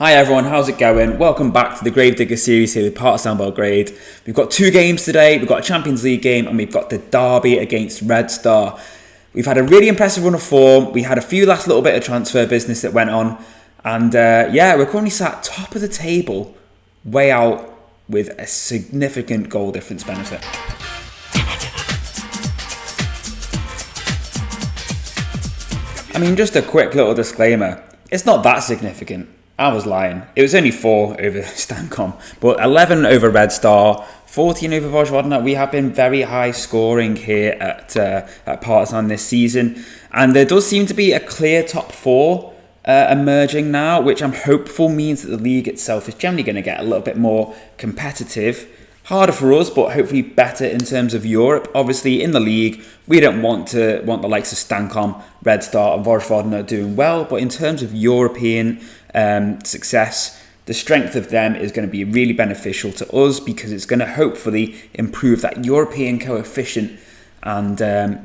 Hi everyone, how's it going? Welcome back to the Gravediggers series here with Partizan Belgrade. We've got two games today. We've got a Champions League game and we've got the derby against Red Star. We've had a really impressive run of form. We had a few last little bit of transfer business that went on. And we're currently sat top of the table, way out with a significant goal difference benefit. I mean, just a quick little disclaimer. It's not that significant. I was lying. It was only 4 over Stancom, but 11 over Red Star, 14 over Vojvodina. We have been very high scoring here at Partizan this season, and there does seem to be a clear top 4 emerging now, which I'm hopeful means that the league itself is generally going to get a little bit more competitive. Harder for us, but hopefully better in terms of Europe. Obviously, in the league, we don't want the likes of Stancom, Red Star, and Vojvodina doing well, but in terms of European success, the strength of them is going to be really beneficial to us because it's going to hopefully improve that European coefficient and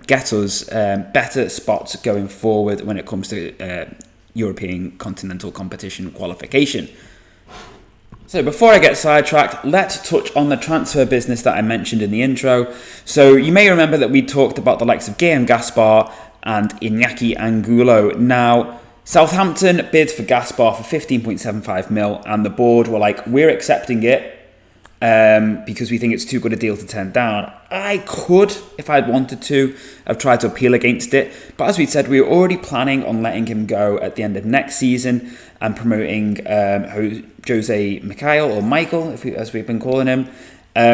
get us better spots going forward when it comes to European continental competition qualification. So before I get sidetracked, let's touch on the transfer business that I mentioned in the intro. So you may remember that we talked about the likes of Guillaume Gaspar and Iñaki Angulo. Now, Southampton bid for Gaspar for 15.75 mil, and the board were like, we're accepting it because we think it's too good a deal to turn down. I could, if I'd wanted to, have tried to appeal against it, but as we said, we were already planning on letting him go at the end of next season and promoting Jose Mikhail, or Michael, as we've been calling him.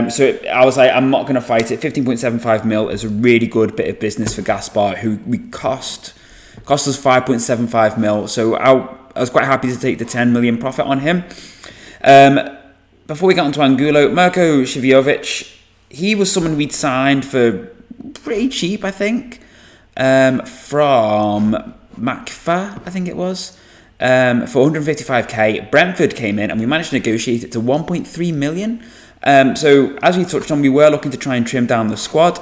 So I was like, I'm not going to fight it. 15.75 mil is a really good bit of business for Gaspar, who we cost us 5.75 mil. So I was quite happy to take the 10 million profit on him. Before we got into Angulo, Mirko Shivjovic, he was someone we'd signed for pretty cheap, I think, from Macfa, I think it was. For 155k. Brentford came in and we managed to negotiate it to 1.3 million. So as we touched on, we were looking to try and trim down the squad,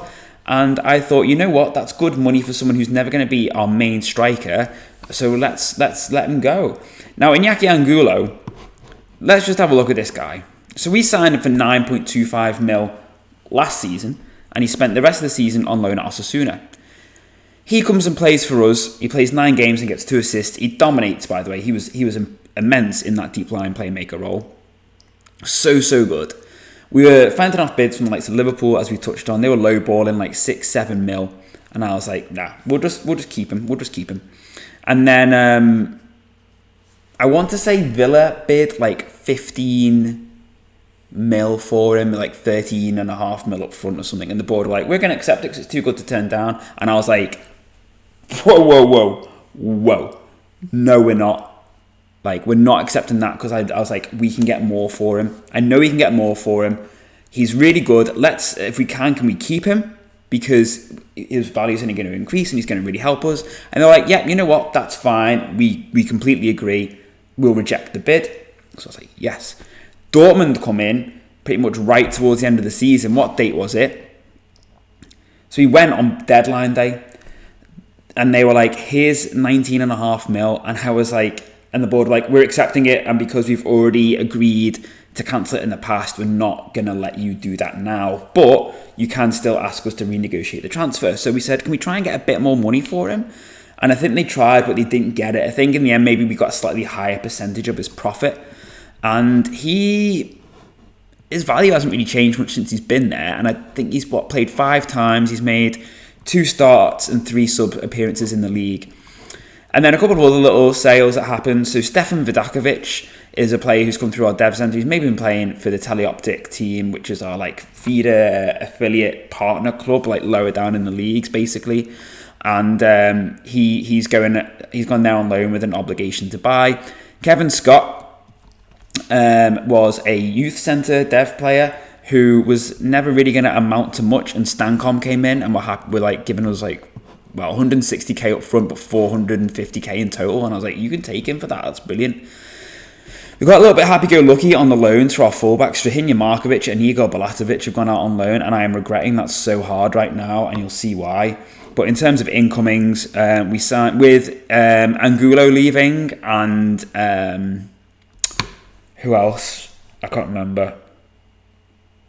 and I thought, you know what, that's good money for someone who's never going to be our main striker, so let's let him go. Now, Iñaki Angulo, let's just have a look at this guy. So we signed him for 9.25 mil last season, and he spent the rest of the season on loan at Osasuna. He comes and plays for us. He plays 9 games and gets 2 assists. He dominates, by the way. He was immense in that deep line playmaker role. So good. We were finding off bids from the likes of Liverpool, as we touched on. They were lowballing like 6-7 mil, and I was like, nah, we'll just keep him. We'll just keep him. And then I want to say Villa bid like 15 mil for him, like 13.5 mil up front or something, and the board were like, we're going to accept it because it's too good to turn down. And I was like, whoa, no, we're not. Like, we're not accepting that, because I was like, we can get more for him. I know we can get more for him. He's really good. If we can we keep him? Because his value is only going to increase and he's going to really help us. And they're like, yeah, you know what? That's fine. We completely agree. We'll reject the bid. So I was like, yes. Dortmund come in pretty much right towards the end of the season. What date was it? So he went on deadline day, and they were like, here's 19.5 mil. And I was like, and the board were like, we're accepting it, and because we've already agreed to cancel it in the past, we're not going to let you do that now, but you can still ask us to renegotiate the transfer. So we said, can we try and get a bit more money for him? And I think they tried, but they didn't get it. I think in the end, maybe we got a slightly higher percentage of his profit, and his value hasn't really changed much since he's been there. And I think he's played 5 times. He's made 2 starts and 3 sub appearances in the league. And then a couple of other little sales that happened. So Stefan Vidakovic is a player who's come through our dev centre. He's maybe been playing for the Teleoptic team, which is our like feeder affiliate partner club, like lower down in the leagues basically. And he's gone there on loan with an obligation to buy. Kevin Scott was a youth centre dev player who was never really going to amount to much, and Stancom came in and were like giving us like, well, 160k up front, but 450k in total. And I was like, you can take him for that. That's brilliant. We got a little bit happy-go-lucky on the loans for our fullbacks. Strahinja Markovic and Igor Balatovic have gone out on loan, and I am regretting that so hard right now, and you'll see why. But in terms of incomings, we signed with Angulo leaving and Who else? I can't remember.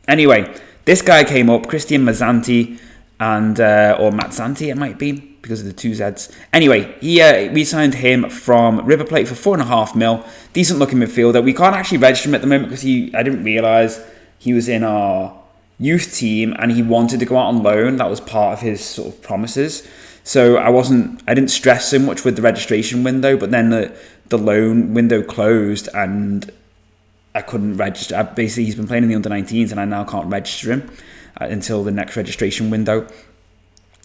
Anyway, this guy came up, Christian Mazzanti, and or Mazzanti it might be, because of the two Zs. Anyway, we signed him from River Plate for $4.5 million. Decent looking midfielder. We can't actually register him at the moment because I didn't realise he was in our youth team and he wanted to go out on loan. That was part of his sort of promises. So I didn't stress so much with the registration window, but then the loan window closed and I couldn't register. Basically, he's been playing in the under-19s and I now can't register him until the next registration window.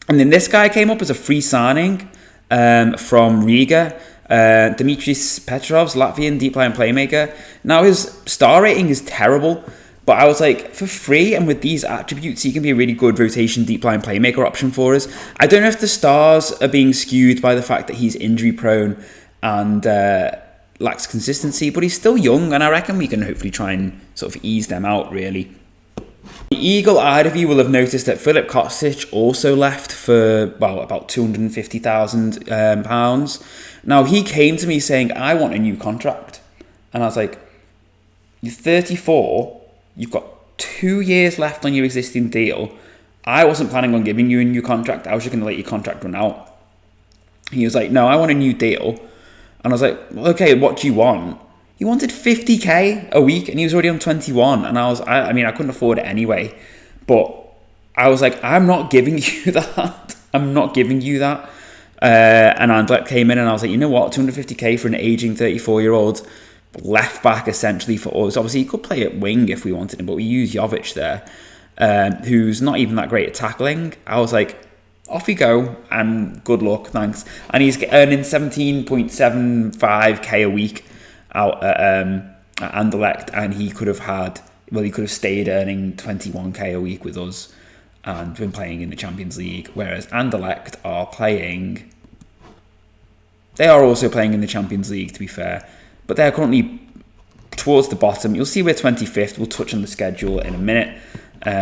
And then this guy came up as a free signing from Riga. Dimitris Petrovs, Latvian deep line playmaker. Now his star rating is terrible, but I was like, for free and with these attributes, he can be a really good rotation deep line playmaker option for us. I don't know if the stars are being skewed by the fact that he's injury prone and lacks consistency, but he's still young, and I reckon we can hopefully try and sort of ease them out, really. The eagle-eyed of you will have noticed that Filip Kostic also left for, about £250,000. Now, he came to me saying, I want a new contract. And I was like, you're 34, you've got 2 years left on your existing deal. I wasn't planning on giving you a new contract. I was just going to let your contract run out. He was like, no, I want a new deal. And I was like, well, okay, what do you want? He wanted 50k a week and he was already on 21. And I couldn't afford it anyway. But I was like, I'm not giving you that. I'm not giving you that. And Anderlecht came in and I was like, you know what? 250k for an aging 34-year-old left back essentially for us. Obviously, he could play at wing if we wanted him, but we used Jovic there, who's not even that great at tackling. I was like, off you go and good luck, thanks. And he's earning 17.75k a week out at Anderlecht, and he could have stayed earning 21k a week with us and been playing in the Champions League, whereas Anderlecht they are also playing in the Champions League, to be fair, but they're currently towards the bottom. You'll see we're 25th. We'll touch on the schedule in a minute.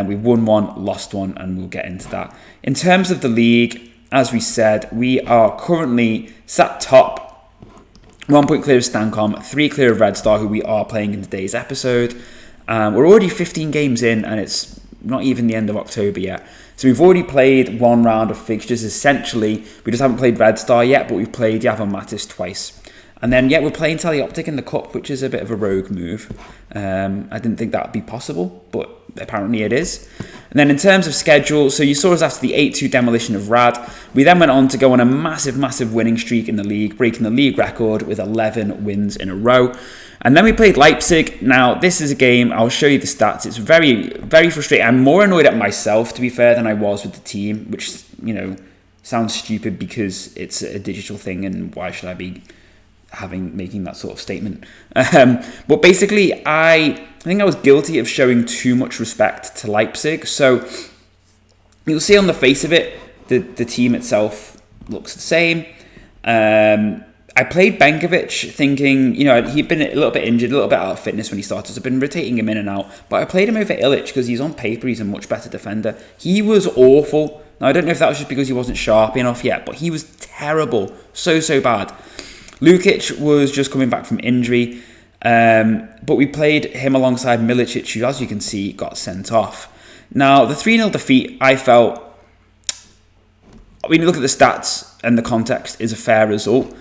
We won one, lost one, and we'll get into that. In terms of the league, as we said, we are currently sat top, 1 point clear of Stancom, 3 clear of Red Star, who we are playing in today's episode. We're already 15 games in, and it's not even the end of October yet. So we've already played one round of fixtures, essentially. We just haven't played Red Star yet, but we've played Javan Matis twice. And then, we're playing Teleoptic in the Cup, which is a bit of a rogue move. I didn't think that would be possible, but apparently it is. And then in terms of schedule, so you saw us after the 8-2 demolition of Rad. We then went on to go on a massive, massive winning streak in the league, breaking the league record with 11 wins in a row. And then we played Leipzig. Now, this is a game, I'll show you the stats. It's very, very frustrating. I'm more annoyed at myself, to be fair, than I was with the team, which, sounds stupid because it's a digital thing and why should I be making that sort of statement. But basically, I think I was guilty of showing too much respect to Leipzig. So you'll see on the face of it, the team itself looks the same. I played Benkovic thinking, he'd been a little bit injured, a little bit out of fitness when he started. So I've been rotating him in and out. But I played him over Illich because he's on paper, he's a much better defender. He was awful. Now, I don't know if that was just because he wasn't sharp enough yet, but he was terrible. So bad. Lukic was just coming back from injury, but we played him alongside Milicic, who, as you can see, got sent off. Now, the 3-0 defeat, I felt, when you look at the stats and the context, is a fair result.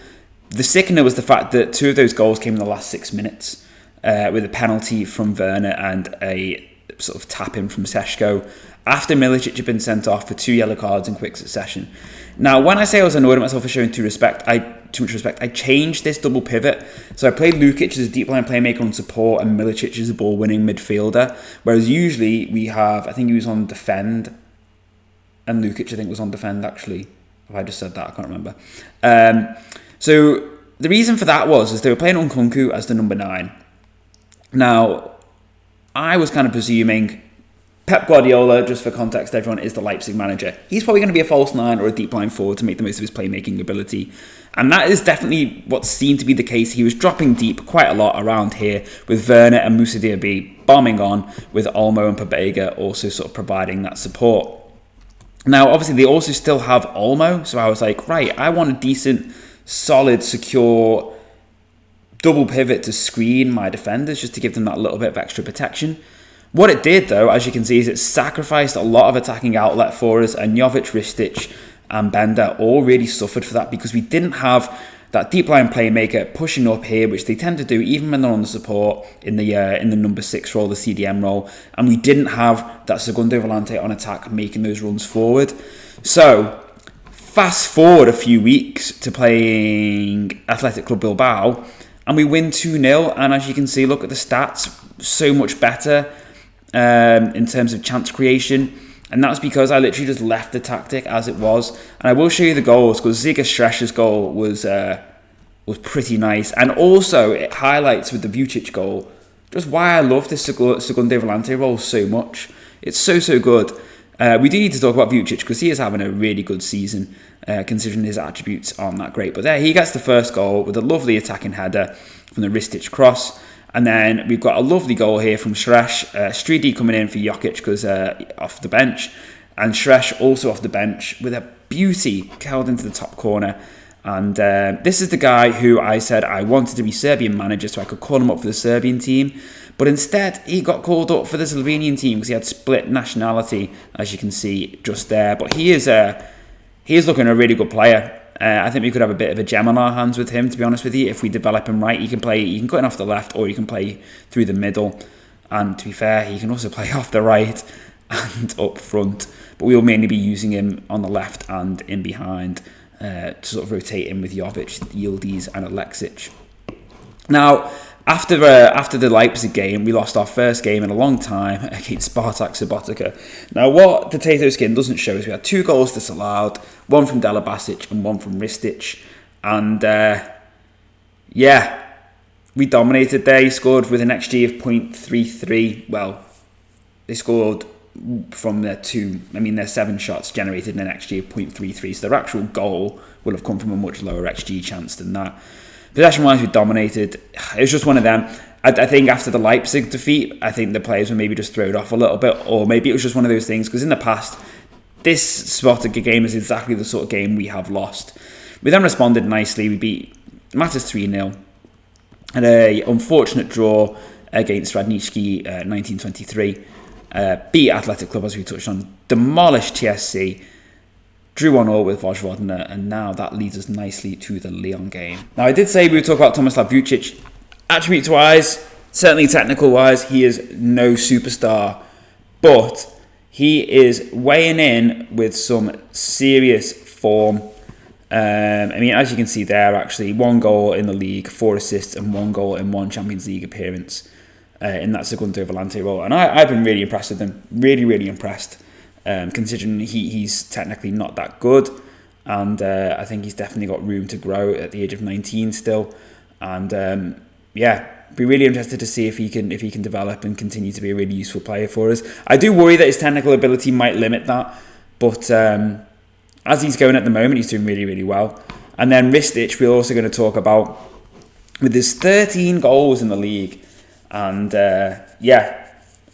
The sickener was the fact that 2 of those goals came in the last 6 minutes, with a penalty from Werner and a sort of tap-in from Seshko, after Milicic had been sent off for 2 yellow cards in quick succession. Now, when I say I was annoyed at myself for showing too much respect, I changed this double pivot. So I played Lukic as a deep line playmaker on support and Milicic as a ball-winning midfielder. Whereas usually we have, I think he was on defend, and Lukic I think was on defend actually. If I just said that, I can't remember. So the reason for that was they were playing Nkunku as the number 9. Now, I was kind of presuming Pep Guardiola, just for context, everyone, is the Leipzig manager. He's probably going to be a false 9 or a deep line forward to make the most of his playmaking ability. And that is definitely what seemed to be the case. He was dropping deep quite a lot around here with Werner and Moussa Diaby bombing on, with Olmo and Pobega also sort of providing that support. Now, obviously, they also still have Olmo. So I was like, right, I want a decent, solid, secure double pivot to screen my defenders just to give them that little bit of extra protection. What it did, though, as you can see, is it sacrificed a lot of attacking outlet for us, and Jovic, Ristic and Bender all really suffered for that because we didn't have that deep line playmaker pushing up here, which they tend to do even when they're on the support in the number 6 role, the CDM role, and we didn't have that Segundo Volante on attack making those runs forward. So fast forward a few weeks to playing Athletic Club Bilbao, and we win 2-0, and as you can see, look at the stats, so much better in terms of chance creation. And that's because I literally just left the tactic as it was. And I will show you the goals, because Ziga Stresh's goal was pretty nice. And also, it highlights with the Vucic goal just why I love this Segundo Volante role so much. It's so good. We do need to talk about Vucic, because he is having a really good season, considering his attributes aren't that great. But there, he gets the first goal with a lovely attacking header from the Ristic cross. And then we've got a lovely goal here from Shreš. Stridi coming in for Jokic because off the bench. And Shreš also off the bench with a beauty held into the top corner. And this is the guy who I said I wanted to be Serbian manager so I could call him up for the Serbian team. But instead, he got called up for the Slovenian team because he had split nationality, as you can see just there. But he is looking a really good player. I think we could have a bit of a gem on our hands with him, to be honest with you. If we develop him right, he can cut in off the left, or he can play through the middle. And to be fair, he can also play off the right and up front. But we will mainly be using him on the left and in behind to sort of rotate him with Jovic, Yildiz and Alexic. Now, after the Leipzig game, we lost our first game in a long time against Spartak Subotica. Now, what Potato Skin doesn't show is we had 2 goals disallowed, one from Dela Basic and one from Ristic. And, we dominated there. He scored with an XG of 0.33. Well, they scored from their 7 shots generated an XG of 0.33. So their actual goal will have come from a much lower XG chance than that. Possession-wise, we dominated. It was just one of them. I think after the Leipzig defeat, I think the players were maybe just thrown off a little bit, or maybe it was just one of those things, because in the past, this Spotica game is exactly the sort of game we have lost. We then responded nicely. We beat Matters 3-0. Had an unfortunate draw against Radnički 1923. Beat Athletic Club, as we touched on. Demolished TSC. Drew 1-0 with Vojvodina, and now that leads us nicely to the Lyon game. Now, I did say we would talk about Tomislav Vucic. Attributes-wise, certainly technical-wise, he is no superstar, but he is weighing in with some serious form. As you can see there, actually, 1 goal in the league, 4 assists, and 1 goal in 1 Champions League appearance in that Segundo Volante role. And I've been really impressed with him. Really, really impressed. Considering he's technically not that good, and I think he's definitely got room to grow at the age of 19 still, and be really interested to see if he can develop and continue to be a really useful player for us. I do worry that his technical ability might limit that, but as he's going at the moment, he's doing really, really well. And then Ristic, we're also going to talk about with his 13 goals in the league, and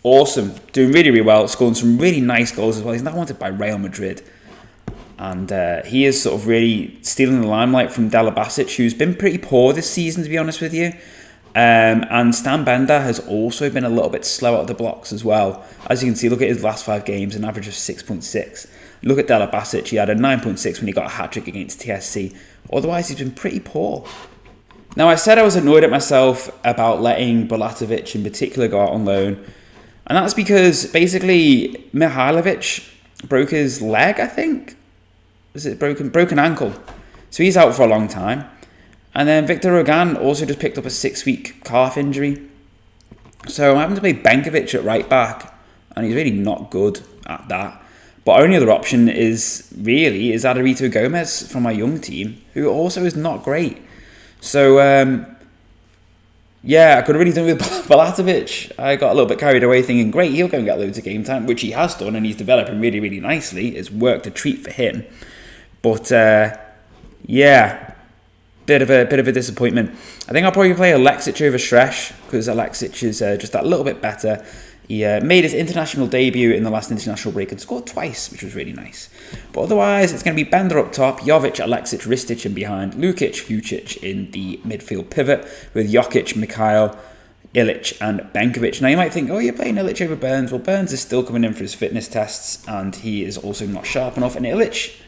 awesome, doing really, really well, scoring some really nice goals as well. He's now wanted by Real Madrid, and he is sort of really stealing the limelight from Dela Basic, who's been pretty poor this season, to be honest with you. And Stan Bender has also been a little bit slow out of the blocks as well. As you can see, look at his last 5 games, an average of 6.6. Look at Dela Basic, he had a 9.6 when he got a hat-trick against TSC. Otherwise, he's been pretty poor. Now, I said I was annoyed at myself about letting Bulatovic in particular go out on loan. And that's because, basically, Mihailovic broke his leg, I think. Was it broken ankle? So he's out for a long time. And then Victor Rogan also just picked up a 6-week calf injury. So I'm having to play Benkovic at right back, and he's really not good at that. But our only other option is Adarito Gomez from my young team, who also is not great. So, I could have really done with Bulatovic. I got a little bit carried away thinking, great, he'll go and get loads of game time, which he has done, and he's developing really, really nicely. It's worked a treat for him. But, bit of a disappointment. I think I'll probably play Alexic over Shreš, because Alexic is just that little bit better. He made his international debut in the last international break and scored twice, which was really nice. But otherwise, it's going to be Bender up top, Jovic, Alexic, Ristic in behind, Lukic, Vucic in the midfield pivot, with Jokic, Mikhail, Ilic and Benkovic. Now you might think, oh, you're playing Ilic over Burns. Well, Burns is still coming in for his fitness tests, and he is also not sharp enough. And Ilic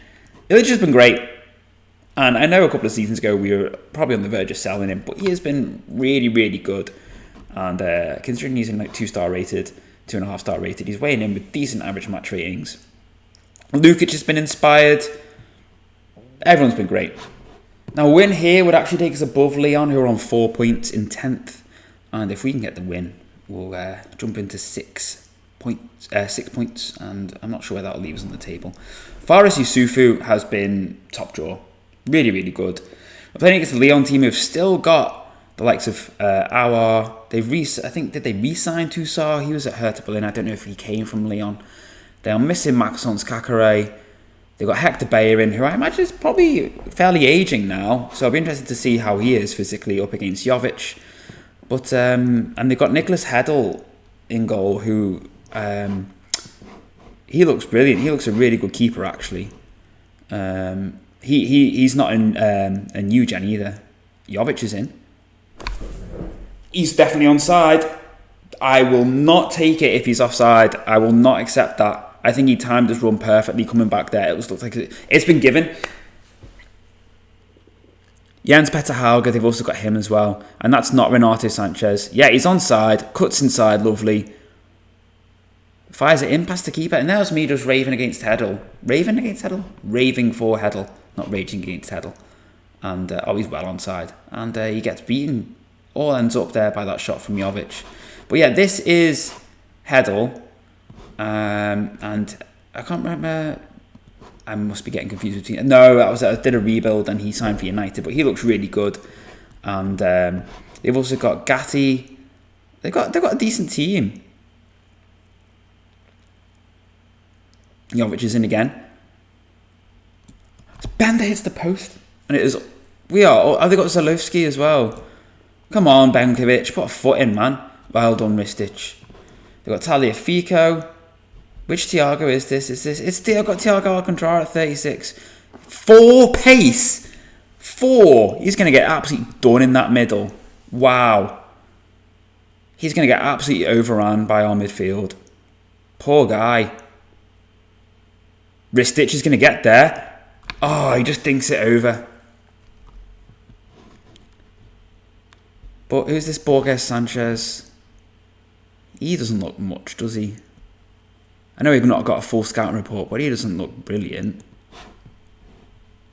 has been great. And I know a couple of seasons ago we were probably on the verge of selling him, but he has been really, really good. And considering he's in like 2-star rated, 2.5-star rated, he's weighing in with decent average match ratings. Lukic has been inspired. Everyone's been great. Now a win here would actually take us above Leon, who are on 4 points in 10th. And if we can get the win, we'll jump into 6 points. And I'm not sure where that'll leave us on the table. Faris Yusufu has been top draw. Really, really good. We're playing against the Leon team who've still got the likes of Awar. I think, did they re-sign Toussaint? He was at Hertha Berlin. I don't know if he came from Leon. They're missing Maxence Kakare. They've got Hector Bellerin, who I imagine is probably fairly aging now. So I'll be interested to see how he is physically up against Jovic. But and they've got Nicholas Hedl in goal, who he looks brilliant. He looks a really good keeper, actually. He's not in a new gen either. Jovic is in. He's definitely onside. I will not take it if he's offside. I will not accept that. I think he timed his run perfectly coming back there. It looks like it's been given. Jens Petter Hauger, they've also got him as well. And that's not Renato Sanchez. Yeah, he's onside. Cuts inside, lovely. Fires it in past the keeper. And there's me just raving against Hedl. Raving against Hedl? Raving for Hedl. Not raging against Hedl. And he's well onside. And he gets beaten. All ends up there by that shot from Jovic. But yeah, this is Hedl. And I can't remember. I must be getting confused between. No, I did a rebuild and he signed for United, but he looks really good. And they've also got Gatti. They've got a decent team. Jovic is in again. Bender hits the post, and it is. Have they got Zalewski as well? Come on, Benkovic, put a foot in, man. Well done, Ristic. They've got Taliafico. Which Thiago is this? I've got Thiago Alcantara at 36. 4 pace. 4. He's going to get absolutely done in that middle. Wow. He's going to get absolutely overrun by our midfield. Poor guy. Ristic is going to get there. Oh, he just dinks it over. But who's this Borges Sanchez? He doesn't look much, does he? I know we've not got a full scouting report, but he doesn't look brilliant.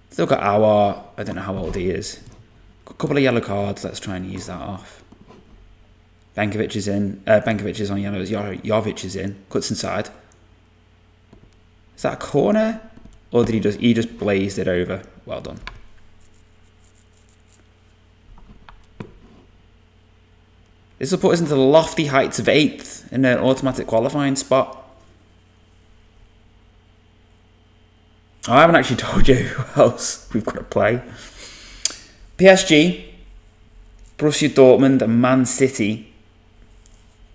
Still got Awar. I don't know how old he is. Got a couple of yellow cards. Let's try and use that off. Benkovic is in. Benkovic is on yellows. Jovic is in. Cuts inside. Is that a corner? Or did he just blazed it over? Well done. This will put us into the lofty heights of 8th in an automatic qualifying spot. I haven't actually told you who else we've got to play. PSG, Borussia Dortmund and Man City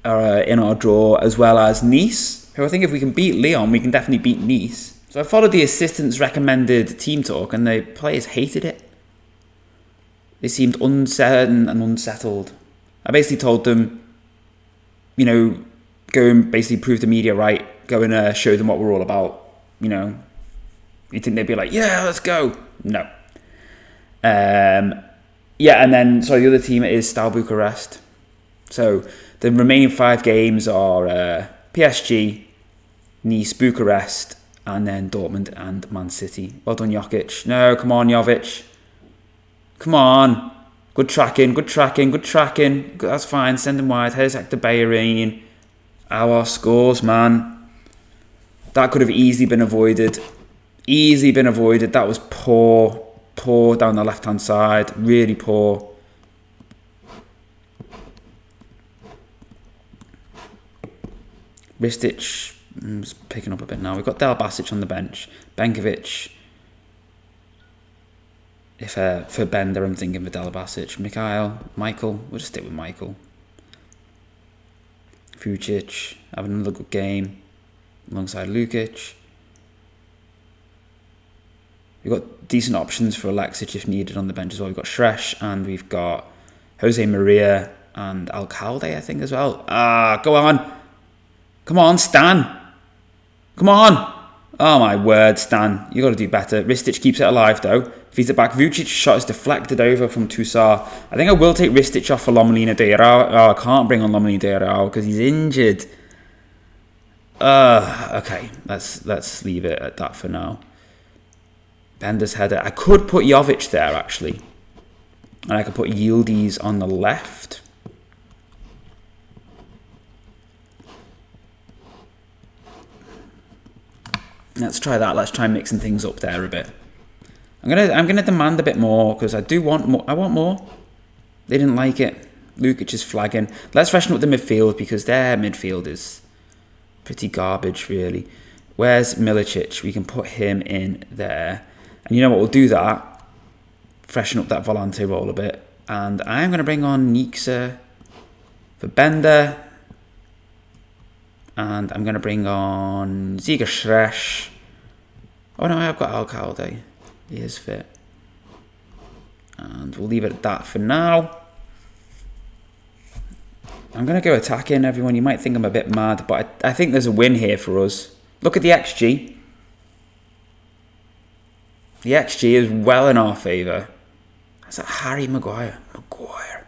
are in our draw, as well as Nice, who I think if we can beat Lyon, we can definitely beat Nice. So I followed the assistant's recommended team talk, and the players hated it. They seemed uncertain and unsettled. I basically told them, go and basically prove the media right, go and show them what we're all about, You think they'd be like, yeah, let's go? No. And then, the other team is Steaua Bucharest. So the remaining 5 games are PSG, Nice, Bucharest, and then Dortmund and Man City. Well done, Jokic. No, come on, Jovic. Come on. Good tracking. That's fine. Send him wide. Here's Hector Bellerin. Our scores, man. That could have easily been avoided. That was poor down the left-hand side. Really poor. Ristic is picking up a bit now. We've got Del Basic on the bench. Benkovic. If for Bender, I'm thinking for Del Basic. Michael. We'll just stick with Michael. Vucic having another good game alongside Lukic. We've got decent options for Alexic if needed on the bench as well. We've got Shresh and we've got Jose Maria and Alcalde, I think, as well. Go on. Come on, Stan. Come on. Oh, my word, Stan. You got to do better. Ristic keeps it alive, though. Feeds it back. Vucic's shot is deflected over from Toussaint. I think I will take Ristic off for Lomolina Deirao. Oh, I can't bring on Lomolina Deirao because he's injured. Okay, let's leave it at that for now. Bender's header. I could put Jovic there, actually. And I could put Yildiz on the left. Let's try that. Let's try mixing things up there a bit. I'm gonna demand a bit more because I do want more. I want more. They didn't like it. Lukic is flagging. Let's freshen up the midfield because their midfield is pretty garbage, really. Where's Milicic? We can put him in there. And you know what? We'll do that. Freshen up that Volante role a bit. And I'm going to bring on Nixa for Bender. And I'm going to bring on Ziga Shresh. Oh no, I've got Alcalde. He is fit. And we'll leave it at that for now. I'm going to go attacking, everyone. You might think I'm a bit mad, but I think there's a win here for us. Look at the XG. The XG is well in our favour. Is that Harry Maguire? Maguire.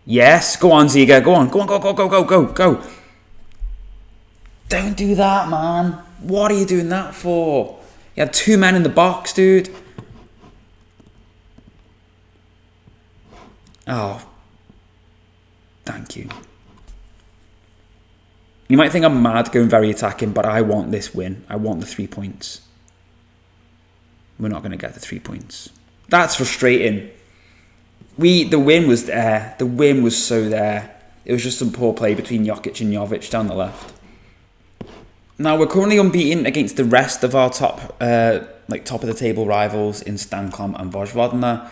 Yes, go on, Ziga. Go on. Go on, go. Don't do that, man. What are you doing that for? You had 2 men in the box, dude. Oh. Thank you. You might think I'm mad going very attacking, but I want this win. I want the 3 points. We're not going to get the 3 points. That's frustrating. The win was there. The win was so there. It was just some poor play between Jokic and Jovic down the left. Now, we're currently unbeaten against the rest of our top of the table rivals in Stankom and Vojvodina.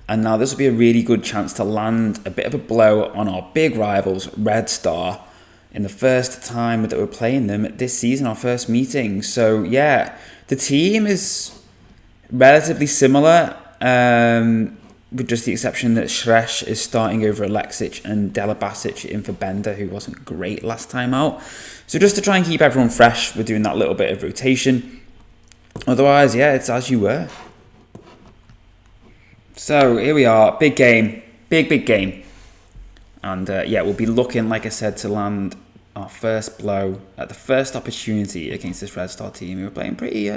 And now this will be a really good chance to land a bit of a blow on our big rivals, Red Star, in the first time that we're playing them this season, our first meeting. So, yeah, the team is relatively similar, with just the exception that Shresh is starting over Alexic and Delabasic in for Bender, who wasn't great last time out. So just to try and keep everyone fresh, we're doing that little bit of rotation. Otherwise, yeah, it's as you were. So, here we are. Big game. Big game. And, yeah, we'll be looking, like I said, to land our first blow at the first opportunity against this Red Star team. We were playing pretty...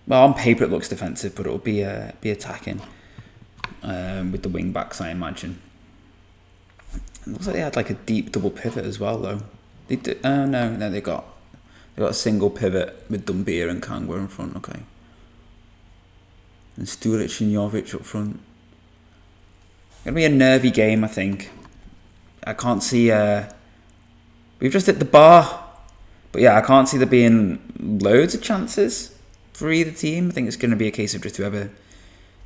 well, on paper it looks defensive, but it'll be attacking with the wing backs, I imagine. It looks like they had like a deep double pivot as well, though. They did, no, they got a single pivot with Dumbia and Kangwa in front. Okay, and Sturic and Jovic up front. Gonna be a nervy game, I think. I can't see. We've just hit the bar, but yeah, I can't see there being loads of chances for either team. I think it's going to be a case of just whoever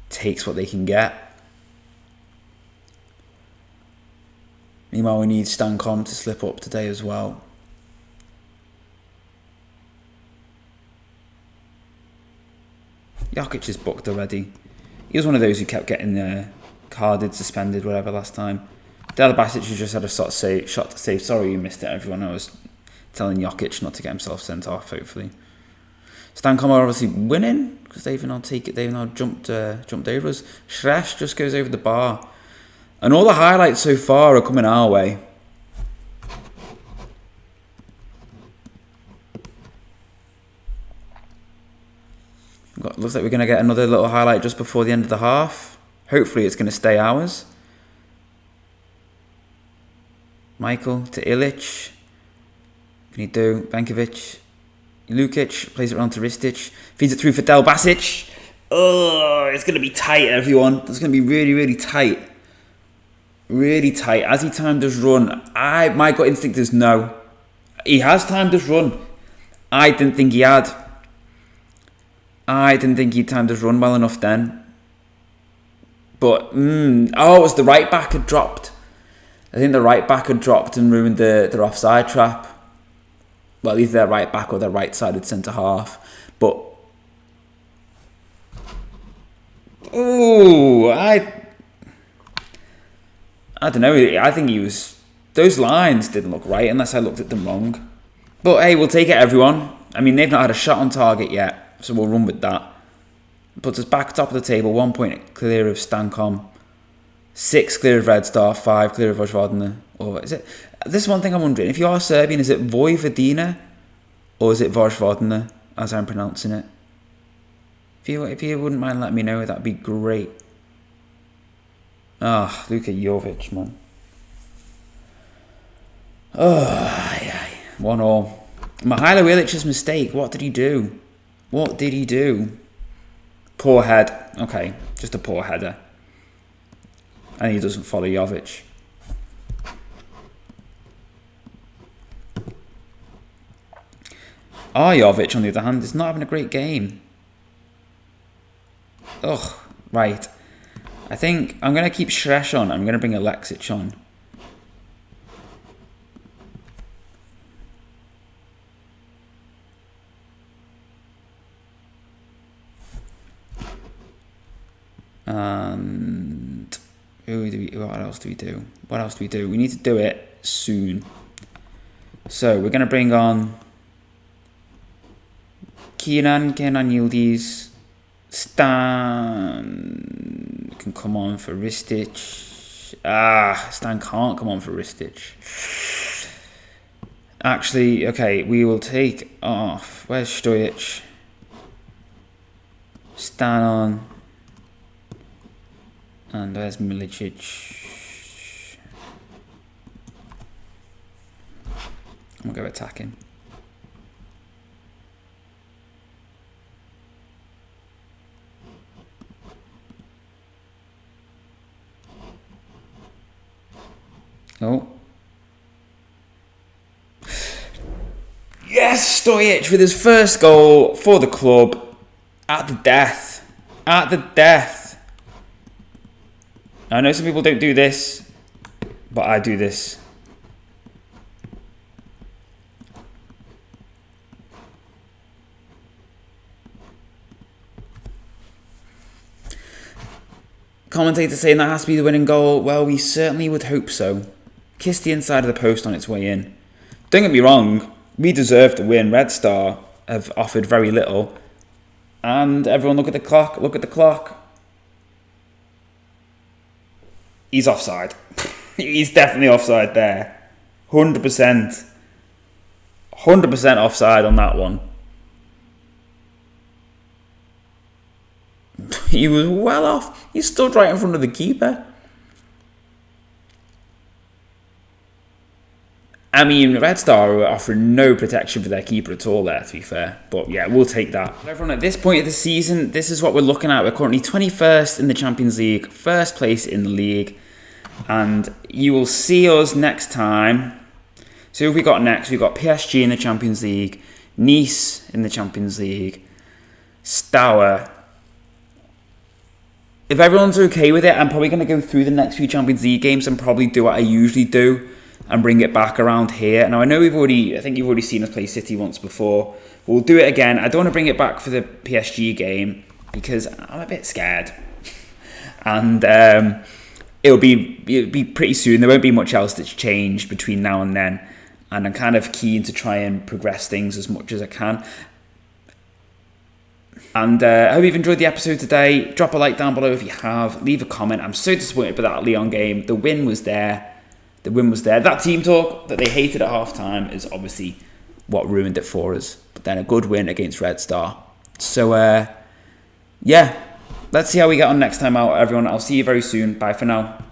takes what they can get. Meanwhile, we need Stankom to slip up today as well. Jokic is booked already. He was one of those who kept getting carded, suspended, whatever last time. Delabasic who just had a shot to save. Sorry you missed it, everyone. I was telling Jokic not to get himself sent off, hopefully. Stankom are obviously winning because they've now jumped over us. Shresh just goes over the bar. And all the highlights so far are coming our way. Looks like we're going to get another little highlight just before the end of the half. Hopefully it's going to stay ours. Michael to Ilic. Finito, Benkovic. Lukic plays it around to Ristic. Feeds it through for Delbasic. Oh, it's going to be tight, everyone. It's going to be really, really tight. Really tight. Has he timed his run? My gut instinct is no. He has timed his run. I didn't think he had. I didn't think he timed his run well enough then. But, oh, it was the right back had dropped. I think the right back had dropped and ruined their offside trap. Well, either their right back or their right-sided centre-half. But, ooh, I don't know. I think those lines didn't look right unless I looked at them wrong. But, hey, we'll take it, everyone. I mean, they've not had a shot on target yet, so we'll run with that. Puts us back top of the table, 1 point clear of Stankom, 6 clear of Red Star, 5 clear of Vojvodina. Or is it? This is one thing I'm wondering. If you are Serbian, is it Vojvodina or is it Vojvodina, as I'm pronouncing it? If you wouldn't mind letting me know, that'd be great. Ah, Luka Jovic, man. Oh, 1-1. Mihailo Ilic's mistake. What did he do? What did he do? Poor head. Okay, just a poor header. And he doesn't follow Jovic. Jovic, on the other hand, is not having a great game. Ugh, right. I think I'm going to keep Shresh on. I'm going to bring Alexic on. And what else do we do? What else do we do? We need to do it soon. So we're going to bring on Kenan Yildiz. Stan can come on for Ristic. Stan can't come on for Ristic. Actually, okay, we will take off. Where's Stojic? Stan on. And there's Milicic. I'm going to go attacking. Oh. Yes, Stojic with his first goal for the club. At the death. At the death. I know some people don't do this, but I do this. Commentator saying that has to be the winning goal. Well, we certainly would hope so. Kiss the inside of the post on its way in. Don't get me wrong, we deserve to win. Red Star have offered very little. And everyone look at the clock, look at the clock. He's offside. He's definitely offside there. 100%. 100% offside on that one. He was well off. He stood right in front of the keeper. I mean, Red Star are offering no protection for their keeper at all there, to be fair. But yeah, we'll take that. Everyone, at this point of the season, this is what we're looking at. We're currently 21st in the Champions League, first place in the league. And you will see us next time. So who have we got next? We've got PSG in the Champions League, Nice in the Champions League, Stour. If everyone's okay with it, I'm probably going to go through the next few Champions League games and probably do what I usually do and bring it back around here. Now, I know I think you've already seen us play City once before. We'll do it again. I don't want to bring it back for the PSG game because I'm a bit scared. And it'll be pretty soon. There won't be much else that's changed between now and then. And I'm kind of keen to try and progress things as much as I can. And I hope you've enjoyed the episode today. Drop a like down below if you have. Leave a comment. I'm so disappointed by that Lyon game. The win was there. That team talk that they hated at half-time is obviously what ruined it for us. But then a good win against Red Star. So, yeah. Let's see how we get on next time out, everyone. I'll see you very soon. Bye for now.